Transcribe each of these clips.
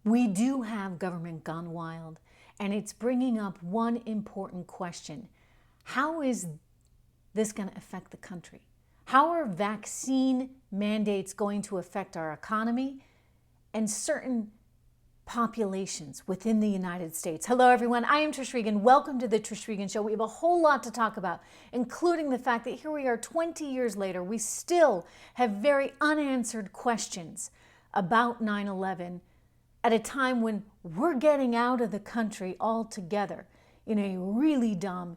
We do have government gone wild, and it's bringing up one important question. How is this going to affect the country? How are vaccine mandates going to affect our economy and certain populations within the United States? Hello, everyone. I am Trish Regan. Welcome to the Trish Regan Show. We have a whole lot to talk about, including the fact that here we are 20 years later. We still have very unanswered questions about 9/11 at a time when we're getting out of the country altogether in a really dumb,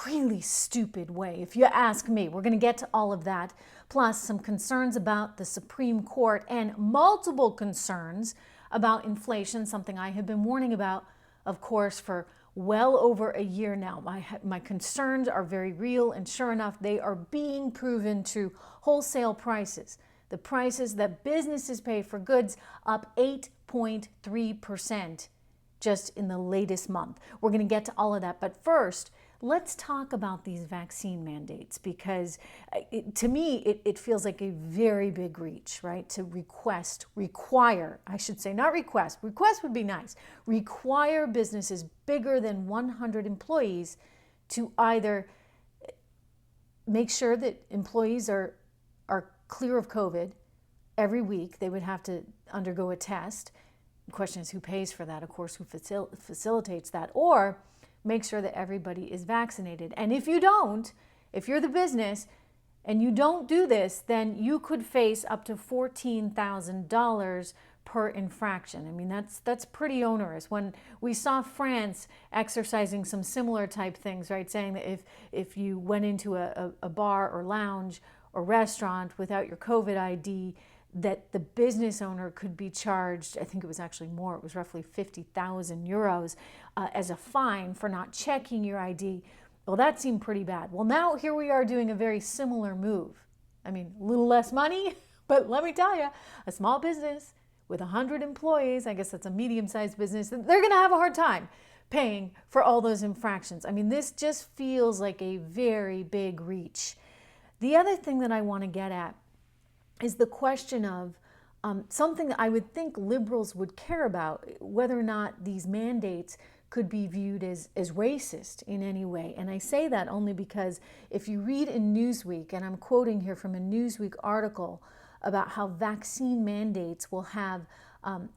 really stupid way, if you ask me. We're going to get to all of that, plus some concerns about the Supreme Court and multiple concerns about inflation, something I have been warning about, of course, for well over a year now. My concerns are very real, and sure enough, they are being proven to wholesale prices. The prices that businesses pay for goods up 8.3% just in the latest month. We're going to get to all of that. But first, let's talk about these vaccine mandates, because to me, it feels like a very big reach, right? To require, I should say, not request would be nice, require businesses bigger than 100 employees to either make sure that employees are clear of COVID. Every week they would have to undergo a test. The question is, who pays for that? Of course, who facilitates that? Or make sure that everybody is vaccinated. And if you don't, if you're the business and you don't do this, then you could face up to $14,000 per infraction. I mean, that's pretty onerous. When we saw France exercising some similar type things, right, saying that if you went into a bar or lounge or restaurant without your COVID ID, that the business owner could be charged, I think it was actually more, it was roughly 50,000 euros as a fine for not checking your ID. Well, that seemed pretty bad. Well, now here we are doing a very similar move. I mean, a little less money, but let me tell you, a small business with 100 employees, I guess that's a medium-sized business, they're going to have a hard time paying for all those infractions. I mean, this just feels like a very big reach. The other thing that I want to get at is the question of something that I would think liberals would care about, whether or not these mandates could be viewed as racist in any way. And I say that only because if you read in Newsweek, and I'm quoting here from a Newsweek article about how vaccine mandates will have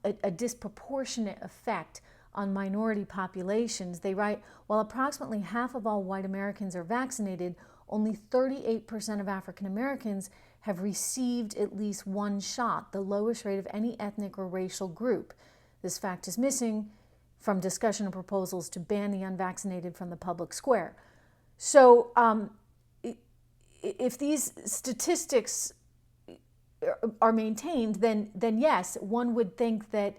a disproportionate effect on minority populations, they write, while approximately half of all white Americans are vaccinated, only 38% of African Americans have received at least one shot, the lowest rate of any ethnic or racial group. This fact is missing from discussion of proposals to ban the unvaccinated from the public square. So if these statistics are maintained, then yes, one would think that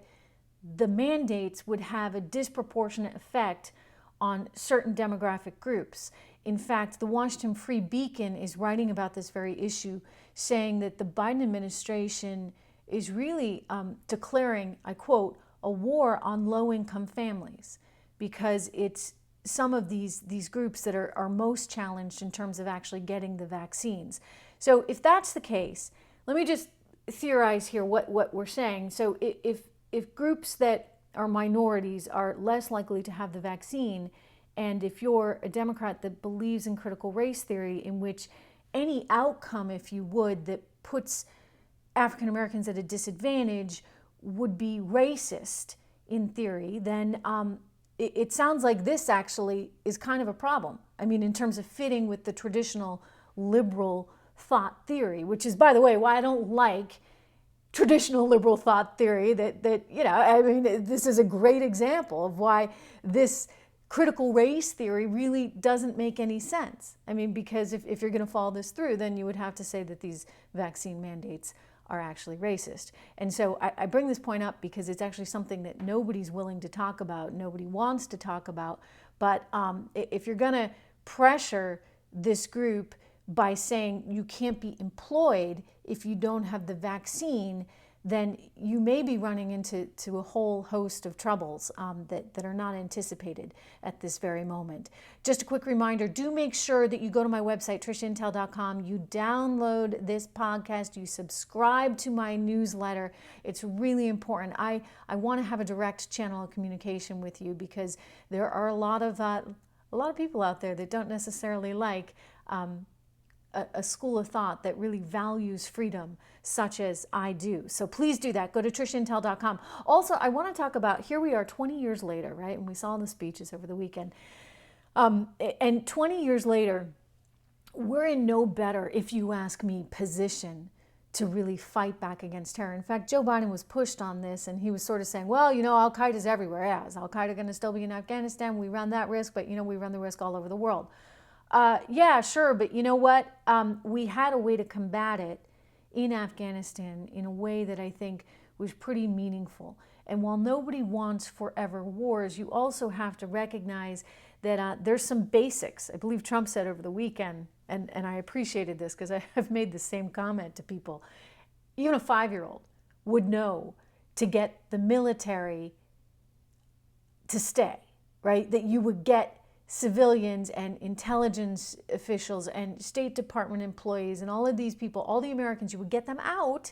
the mandates would have a disproportionate effect on certain demographic groups. In fact, the Washington Free Beacon is writing about this very issue, saying that the Biden administration is really declaring, I quote, a war on low-income families, because it's some of these groups that are most challenged in terms of actually getting the vaccines. So if that's the case, let me just theorize here what we're saying. So if groups that are minorities are less likely to have the vaccine, and if you're a Democrat that believes in critical race theory, in which any outcome, if you would, that puts African Americans at a disadvantage would be racist in theory, then it sounds like this actually is kind of a problem. I mean, in terms of fitting with the traditional liberal thought theory, which is, by the way, why I don't like traditional liberal thought theory, that you know, I mean, this is a great example of why this critical race theory really doesn't make any sense. I mean, because if you're going to follow this through, then you would have to say that these vaccine mandates are actually racist. And so I bring this point up because it's actually something that nobody's willing to talk about, nobody wants to talk about. But if you're going to pressure this group by saying you can't be employed if you don't have the vaccine, then you may be running into a whole host of troubles that are not anticipated at this very moment. Just a quick reminder, do make sure that you go to my website, trishintel.com, you download this podcast, you subscribe to my newsletter. It's really important. I want to have a direct channel of communication with you, because there are a lot of people out there that don't necessarily like a school of thought that really values freedom, such as I do. So please do that. Go to trishintel.com. Also, I want to talk about, here we are 20 years later, right? And we saw the speeches over the weekend. And 20 years later, we're in no better, if you ask me, position to really fight back against terror. In fact, Joe Biden was pushed on this, and he was sort of saying, well, Al-Qaeda's everywhere. Yeah, is Al-Qaeda going to still be in Afghanistan? We run that risk, but we run the risk all over the world. Yeah, sure, but you know what? We had a way to combat it in Afghanistan in a way that I think was pretty meaningful. And while nobody wants forever wars, you also have to recognize that there's some basics. I believe Trump said over the weekend, and I appreciated this because I have made the same comment to people, even a 5-year-old would know to get the military to stay, right? That you would get civilians and intelligence officials and State Department employees and all of these people, all the Americans, you would get them out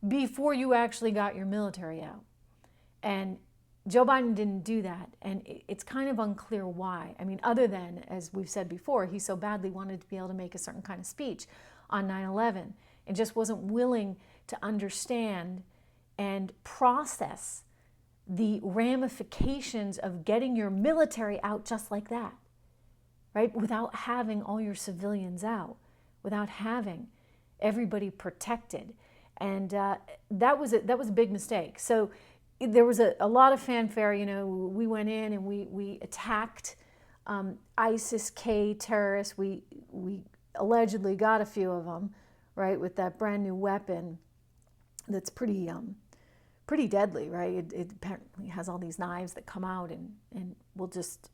before you actually got your military out. And Joe Biden didn't do that, and it's kind of unclear why. I mean, other than, as we've said before, he so badly wanted to be able to make a certain kind of speech on 9/11 and just wasn't willing to understand and process the ramifications of getting your military out just like that, right? Without having all your civilians out, without having everybody protected. And that was a big mistake. So there was a lot of fanfare. We went in and we attacked ISIS-K terrorists. We allegedly got a few of them, right, with that brand new weapon that's pretty deadly, right? It apparently has all these knives that come out and will just,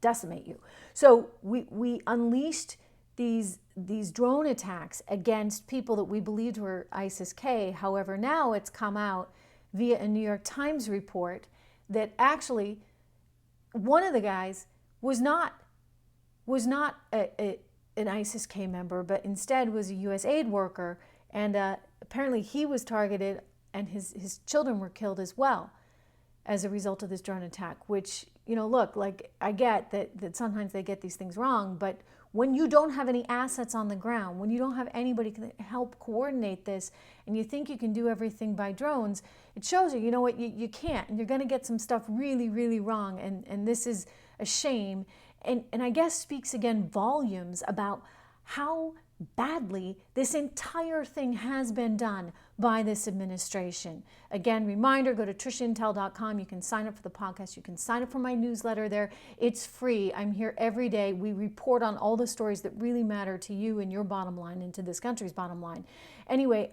decimate you. So we unleashed these drone attacks against people that we believed were ISIS-K. However, now it's come out via a New York Times report that actually one of the guys was not an ISIS-K member, but instead was a U.S. aid worker, and apparently he was targeted and his children were killed as well as a result of this drone attack, which, look, like, I get that sometimes they get these things wrong, but when you don't have any assets on the ground, when you don't have anybody to help coordinate this, and you think you can do everything by drones, it shows you what, you can't, and you're going to get some stuff really, really wrong, and this is a shame, and I guess speaks again volumes about how badly this entire thing has been done by this administration. Again, reminder, go to trishintel.com. You can sign up for the podcast. You can sign up for my newsletter there. It's free. I'm here every day. We report on all the stories that really matter to you and your bottom line and to this country's bottom line. Anyway,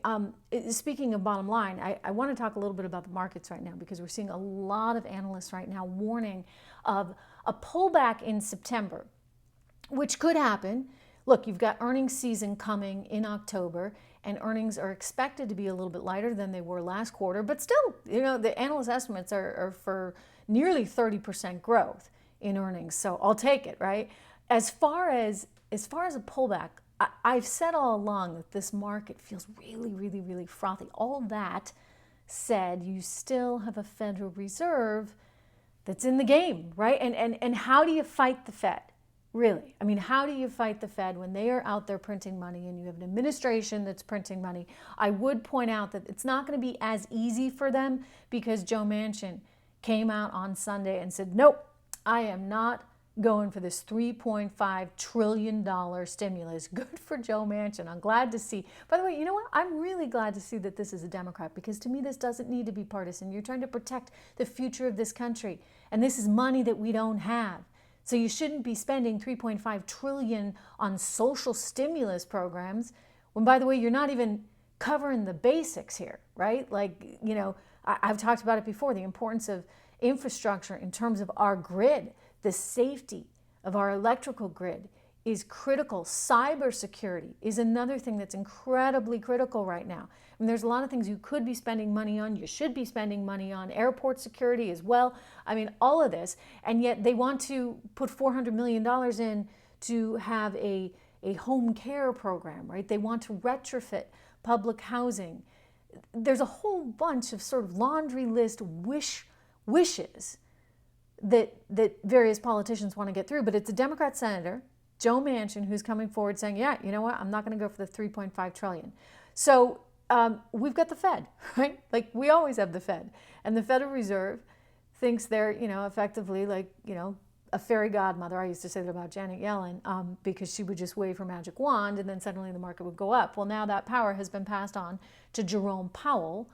speaking of bottom line, I want to talk a little bit about the markets right now, because we're seeing a lot of analysts right now warning of a pullback in September, which could happen. Look, you've got earnings season coming in October, and earnings are expected to be a little bit lighter than they were last quarter, but still, the analyst estimates are for nearly 30% growth in earnings. So I'll take it, right? As far as a pullback, I've said all along that this market feels really, really, really frothy. All that said, you still have a Federal Reserve that's in the game, right? And how do you fight the Fed? Really, I mean, how do you fight the Fed when they are out there printing money and you have an administration that's printing money? I would point out that it's not going to be as easy for them, because Joe Manchin came out on Sunday and said, nope, I am not going for this $3.5 trillion stimulus. Good for Joe Manchin. I'm glad to see. By the way, you know what? I'm really glad to see that this is a Democrat, because to me, this doesn't need to be partisan. You're trying to protect the future of this country, and this is money that we don't have. So you shouldn't be spending $3.5 trillion on social stimulus programs when, by the way, you're not even covering the basics here, right? Like, I've talked about it before, the importance of infrastructure in terms of our grid, the safety of our electrical grid is critical. Cybersecurity is another thing that's incredibly critical right now. I mean, there's a lot of things you could be spending money on, you should be spending money on, airport security as well. I mean, all of this, and yet they want to put $400 million in to have a home care program, right? They want to retrofit public housing. There's a whole bunch of sort of laundry list wishes that various politicians want to get through, but it's a Democrat senator, Joe Manchin, who's coming forward saying, yeah, you know what, I'm not going to go for the $3.5 trillion. So we've got the Fed, right? Like we always have the Fed. And the Federal Reserve thinks they're, effectively like, a fairy godmother. I used to say that about Janet Yellen because she would just wave her magic wand and then suddenly the market would go up. Well, now that power has been passed on to Jerome Powell.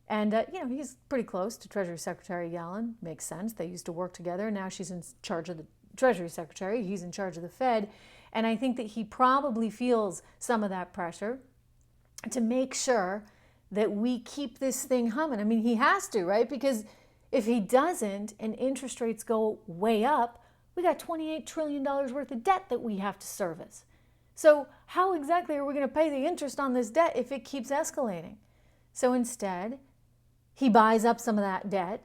And, he's pretty close to Treasury Secretary Yellen. Makes sense. They used to work together. Now she's in charge of the Treasury Secretary. He's in charge of the Fed. And I think that he probably feels some of that pressure to make sure that we keep this thing humming. I mean, he has to, right? Because if he doesn't and interest rates go way up, we got $28 trillion worth of debt that we have to service. So how exactly are we going to pay the interest on this debt if it keeps escalating? So instead, he buys up some of that debt,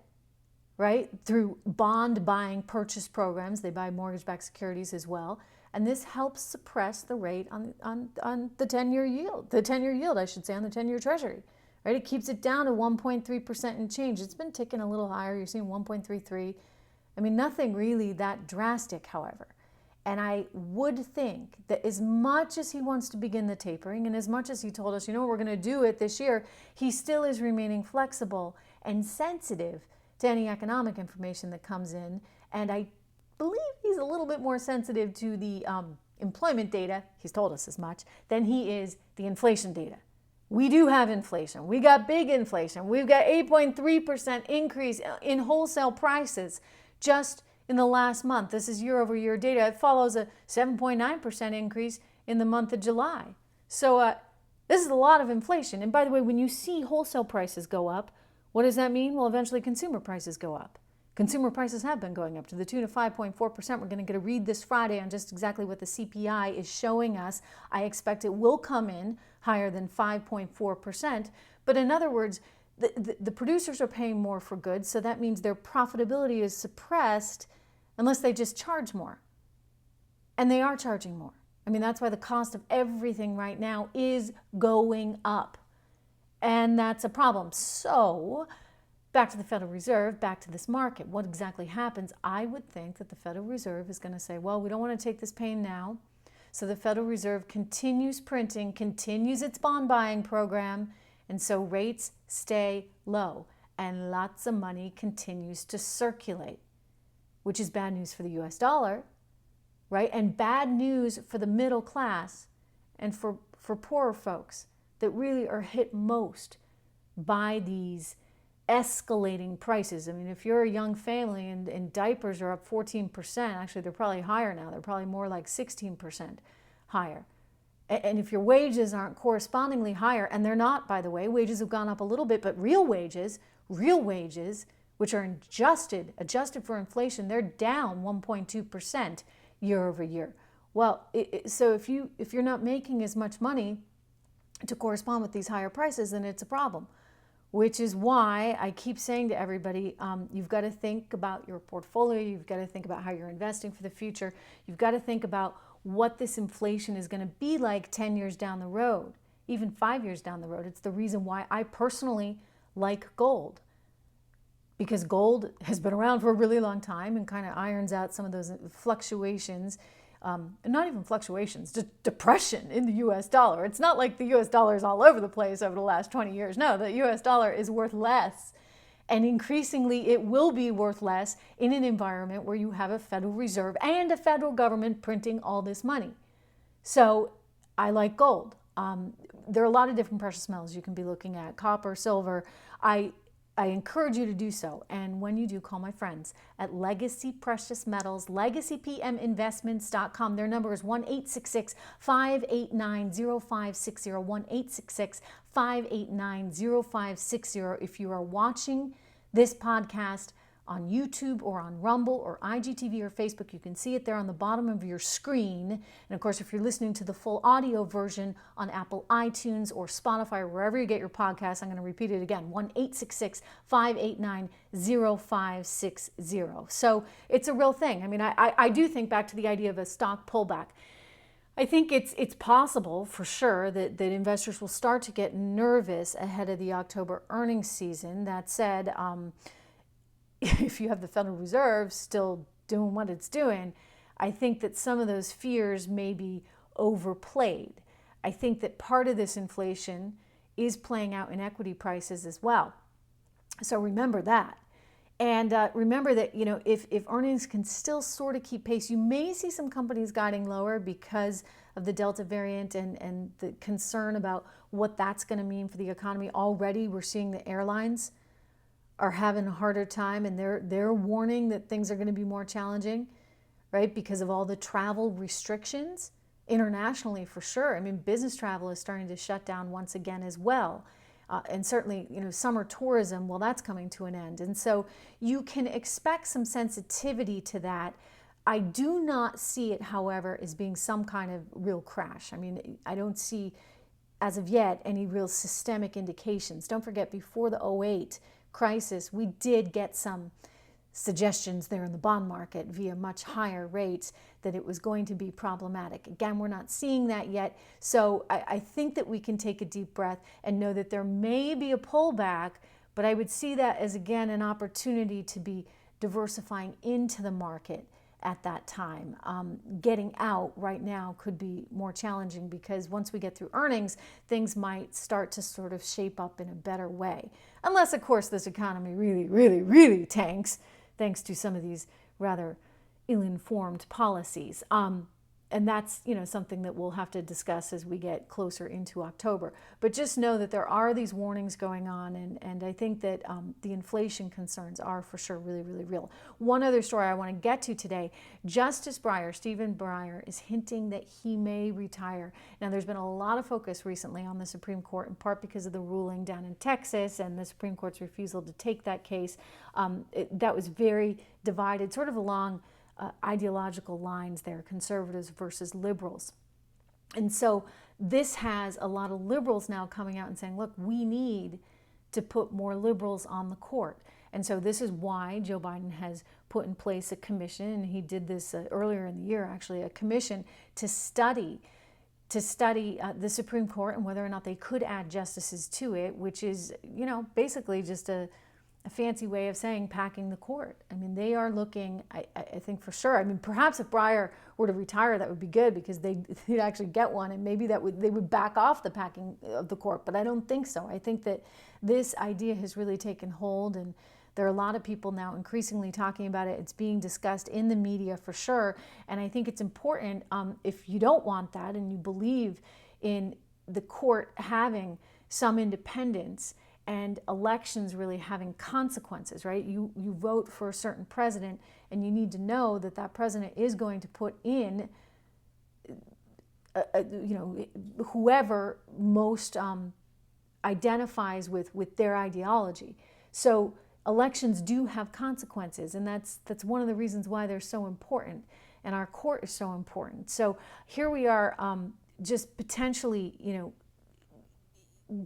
right, through bond buying purchase programs. They buy mortgage-backed securities as well. And this helps suppress the rate on the 10-year yield. The 10-year yield, I should say, on the 10-year Treasury. Right? It keeps it down to 1.3% and change. It's been ticking a little higher. You're seeing 1.33. I mean, nothing really that drastic, however. And I would think that as much as he wants to begin the tapering and as much as he told us, we're going to do it this year, he still is remaining flexible and sensitive to any economic information that comes in. And I believe he's a little bit more sensitive to the employment data, he's told us as much, than he is the inflation data. We do have inflation. We got big inflation. We've got 8.3% increase in wholesale prices just in the last month. This is year over year data. It follows a 7.9% increase in the month of July. So this is a lot of inflation. And by the way, when you see wholesale prices go up, what does that mean? Well, eventually consumer prices go up. Consumer prices have been going up to the tune of 5.4%. We're going to get a read this Friday on just exactly what the CPI is showing us. I expect it will come in higher than 5.4%. But in other words, the producers are paying more for goods, so that means their profitability is suppressed unless they just charge more. And they are charging more. I mean, that's why the cost of everything right now is going up. And that's a problem. So back to the Federal Reserve, back to this market. What exactly happens? I would think that the Federal Reserve is going to say, well, we don't want to take this pain now. So the Federal Reserve continues printing, continues its bond buying program, and so rates stay low and lots of money continues to circulate, which is bad news for the US dollar, right? And bad news for the middle class and for poorer folks that really are hit most by these escalating prices. I mean, if you're a young family and diapers are up 14%, actually they're probably higher now. They're probably more like 16% higher. And if your wages aren't correspondingly higher, and they're not, by the way, wages have gone up a little bit, but real wages, which are adjusted for inflation, they're down 1.2% year over year. Well, so if you're not making as much money to correspond with these higher prices, then it's a problem. Which is why I keep saying to everybody, you've got to think about your portfolio. You've got to think about how you're investing for the future. You've got to think about what this inflation is going to be like 10 years down the road, even 5 years down the road. It's the reason why I personally like gold, because gold has been around for a really long time and kind of irons out some of those fluctuations. Not even fluctuations, just depression in the US dollar. It's not like the US dollar is all over the place over the last 20 years. No, the US dollar is worth less. And increasingly, it will be worth less in an environment where you have a Federal Reserve and a federal government printing all this money. So I like gold. There are a lot of different precious metals you can be looking at, copper, silver. I encourage you to do so. And when you do, call my friends at Legacy Precious Metals, legacypminvestments.com. Their number is 1-866-589-0560, 1-866-589-0560. If you are watching this podcast on YouTube or on Rumble or IGTV or Facebook. You can see it there on the bottom of your screen. And of course, if you're listening to the full audio version on Apple iTunes or Spotify or wherever you get your podcasts, I'm going to repeat it again, 1-866-589-0560. So it's a real thing. I mean, I do think back to the idea of a stock pullback. I think it's possible for sure that investors will start to get nervous ahead of the October earnings season. That said, if you have the Federal Reserve still doing what it's doing, I think that some of those fears may be overplayed. I think that part of this inflation is playing out in equity prices as well. So remember that. And remember that, if earnings can still sort of keep pace, you may see some companies guiding lower because of the Delta variant and the concern about what that's going to mean for the economy. Already we're seeing the airlines are having a harder time, and they're warning that things are going to be more challenging, right? Because of all the travel restrictions internationally, for sure. I mean, business travel is starting to shut down once again as well. And certainly, summer tourism, well, that's coming to an end. And so you can expect some sensitivity to that. I do not see it, however, as being some kind of real crash. I mean, I don't see, as of yet, any real systemic indications. Don't forget, before the 2008 crisis, we did get some suggestions there in the bond market via much higher rates that it was going to be problematic. Again, we're not seeing that yet. So I think that we can take a deep breath and know that there may be a pullback, but I would see that as, again, an opportunity to be diversifying into the market at that time. Getting out right now could be more challenging because once we get through earnings, things might start to sort of shape up in a better way. Unless, of course, this economy really, really, really tanks, thanks to some of these rather ill-informed policies. And that's, something that we'll have to discuss as we get closer into October. But just know that there are these warnings going on, and I think that the inflation concerns are for sure really, really real. One other story I want to get to today, Justice Breyer, Stephen Breyer, is hinting that he may retire. Now, there's been a lot of focus recently on the Supreme Court, in part because of the ruling down in Texas and the Supreme Court's refusal to take that case. That was very divided, sort of along ideological lines there, conservatives versus liberals. And so this has a lot of liberals now coming out and saying, look, we need to put more liberals on the court. And so this is why Joe Biden has put in place a commission, and he did this earlier in the year, actually, a commission to study the Supreme Court and whether or not they could add justices to it, which is, basically just a fancy way of saying packing the court. I mean, they are looking, I think for sure. I mean, perhaps if Breyer were to retire, that would be good because they'd actually get one, and maybe they would back off the packing of the court. But I don't think so. I think that this idea has really taken hold, and there are a lot of people now increasingly talking about it. It's being discussed in the media for sure. And I think it's important, if you don't want that and you believe in the court having some independence and elections really having consequences, right? You vote for a certain president, and you need to know that that president is going to put in, whoever most identifies with their ideology. So elections do have consequences, and that's one of the reasons why they're so important, and our court is so important. So here we are, just potentially,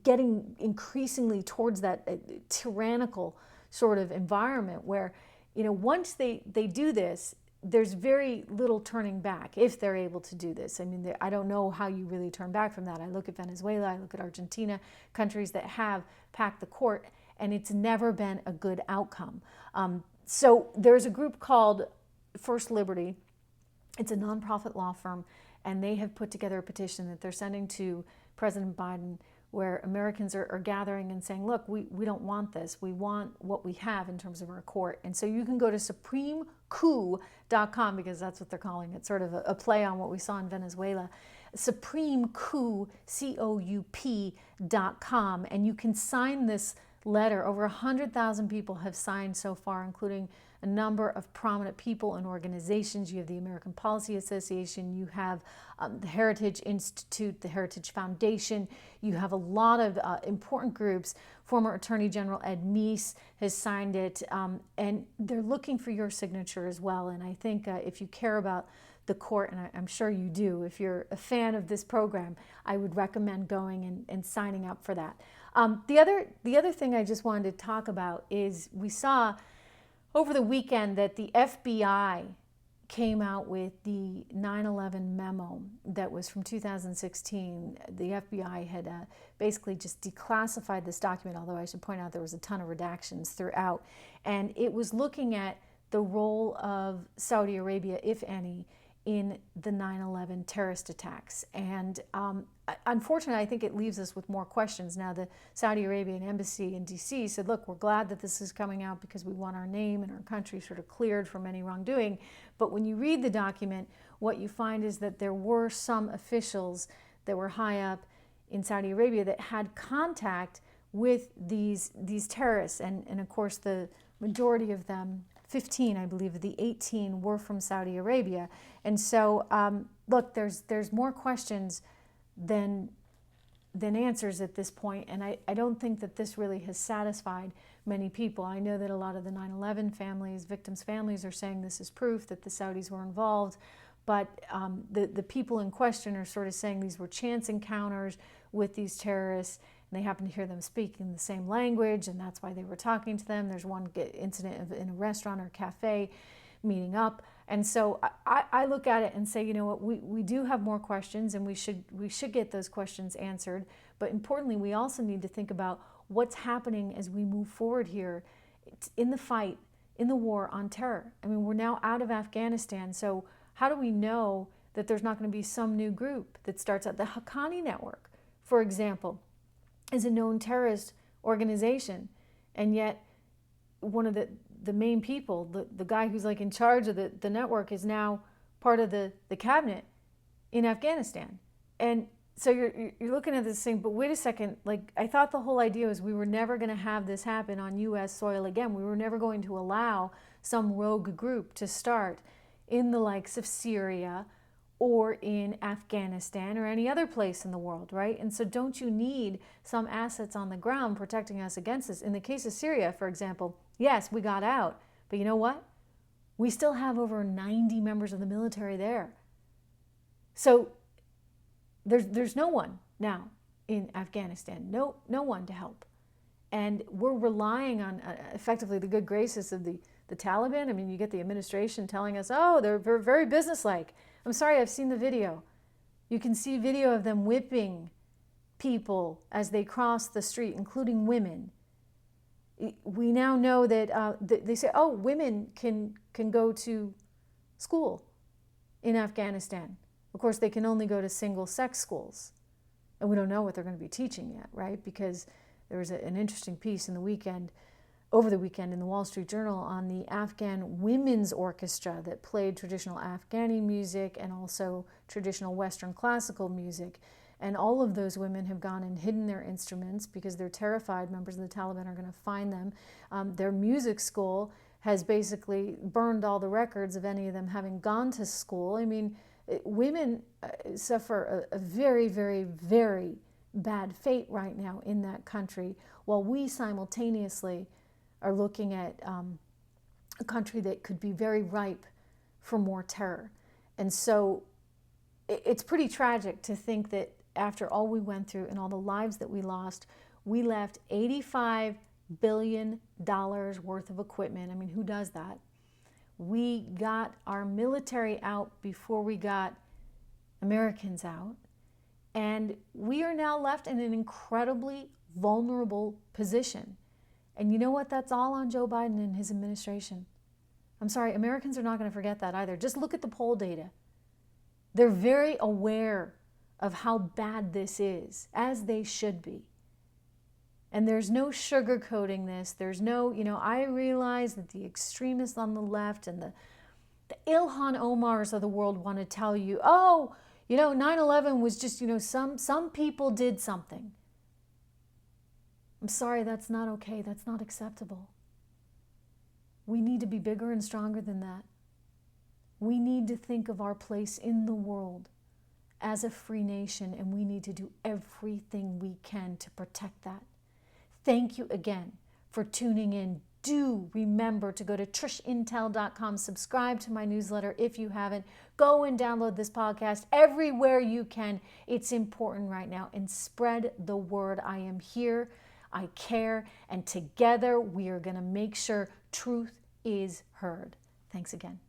getting increasingly towards that tyrannical sort of environment where, once they do this, there's very little turning back if they're able to do this. I mean, I don't know how you really turn back from that. I look at Venezuela, I look at Argentina, countries that have packed the court, and it's never been a good outcome. So there's a group called First Liberty. It's a nonprofit law firm, and they have put together a petition that they're sending to President Biden, where Americans are gathering and saying, look, we don't want this. We want what we have in terms of our court. And so you can go to supremecoup.com, because that's what they're calling it, sort of a play on what we saw in Venezuela, supremecoup.com, and you can sign this letter. Over 100,000 people have signed so far, including a number of prominent people and organizations. You have the American Policy Association, you have the Heritage Institute, the Heritage Foundation, you have a lot of important groups. Former Attorney General Ed Meese has signed it, and they're looking for your signature as well. And I think if you care about the court, and I'm sure you do, if you're a fan of this program, I would recommend going and signing up for that. The other thing I just wanted to talk about is we saw over the weekend that the FBI came out with the 9/11 memo that was from 2016. The FBI had basically just declassified this document, although I should point out there was a ton of redactions throughout. And it was looking at the role of Saudi Arabia, if any, in the 9/11 terrorist attacks. And unfortunately, I think it leaves us with more questions. Now, the Saudi Arabian embassy in DC said, look, we're glad that this is coming out because we want our name and our country sort of cleared from any wrongdoing. But when you read the document, what you find is that there were some officials that were high up in Saudi Arabia that had contact with these terrorists. And of course, the majority of them, 15, I believe, of the 18 were from Saudi Arabia. And so, look, there's more questions than answers at this point, and I don't think that this really has satisfied many people. I know that a lot of the 9/11 families, victims' families, are saying this is proof that the Saudis were involved, but the people in question are sort of saying these were chance encounters with these terrorists, and they happen to hear them speaking the same language, and that's why they were talking to them. There's one incident in a restaurant or cafe meeting up. And so I look at it and say, you know what, we do have more questions, and we should get those questions answered. But importantly, we also need to think about what's happening as we move forward here in the fight, in the war on terror. I mean, we're now out of Afghanistan, so how do we know that there's not going to be some new group that starts out? The Haqqani Network, for example, is a known terrorist organization, and yet one of the main people, the guy who's like in charge of the network, is now part of the cabinet in Afghanistan. And so you're looking at this thing, but wait a second, like, I thought the whole idea was we were never going to have this happen on U.S. soil again. We were never going to allow some rogue group to start in the likes of Syria or in Afghanistan or any other place in the world, right? And so don't you need some assets on the ground protecting us against this? In the case of Syria, for example, yes, we got out, but you know what? We still have over 90 members of the military there. So there's no one now in Afghanistan, no one to help. And we're relying on effectively the good graces of the Taliban. I mean, you get the administration telling us, oh, they're very businesslike. I'm sorry, I've seen the video. You can see video of them whipping people as they cross the street, including women. We now know that they say, oh, women can go to school in Afghanistan. Of course, they can only go to single-sex schools. And we don't know what they're going to be teaching yet, right? Because there was an interesting piece over the weekend in the Wall Street Journal on the Afghan Women's Orchestra that played traditional Afghani music and also traditional Western classical music. And all of those women have gone and hidden their instruments because they're terrified members of the Taliban are going to find them. Their music school has basically burned all the records of any of them having gone to school. I mean, women suffer a very, very, very bad fate right now in that country, while we simultaneously are looking at a country that could be very ripe for more terror. And so it's pretty tragic to think that after all we went through and all the lives that we lost, we left $85 billion worth of equipment. I mean, who does that? We got our military out before we got Americans out. And we are now left in an incredibly vulnerable position. And you know what? That's all on Joe Biden and his administration. I'm sorry, Americans are not going to forget that either. Just look at the poll data. They're very aware of how bad this is, as they should be. And there's no sugarcoating this. There's no, I realize that the extremists on the left and the Ilhan Omars of the world want to tell you, 9/11 was just, some people did something. I'm sorry, that's not okay. That's not acceptable. We need to be bigger and stronger than that. We need to think of our place in the world as a free nation, and we need to do everything we can to protect that. Thank you again for tuning in. Do remember to go to trishintel.com, subscribe to my newsletter if you haven't. Go and download this podcast everywhere you can. It's important right now. And spread the word. I am here. I care. And together we are going to make sure truth is heard. Thanks again.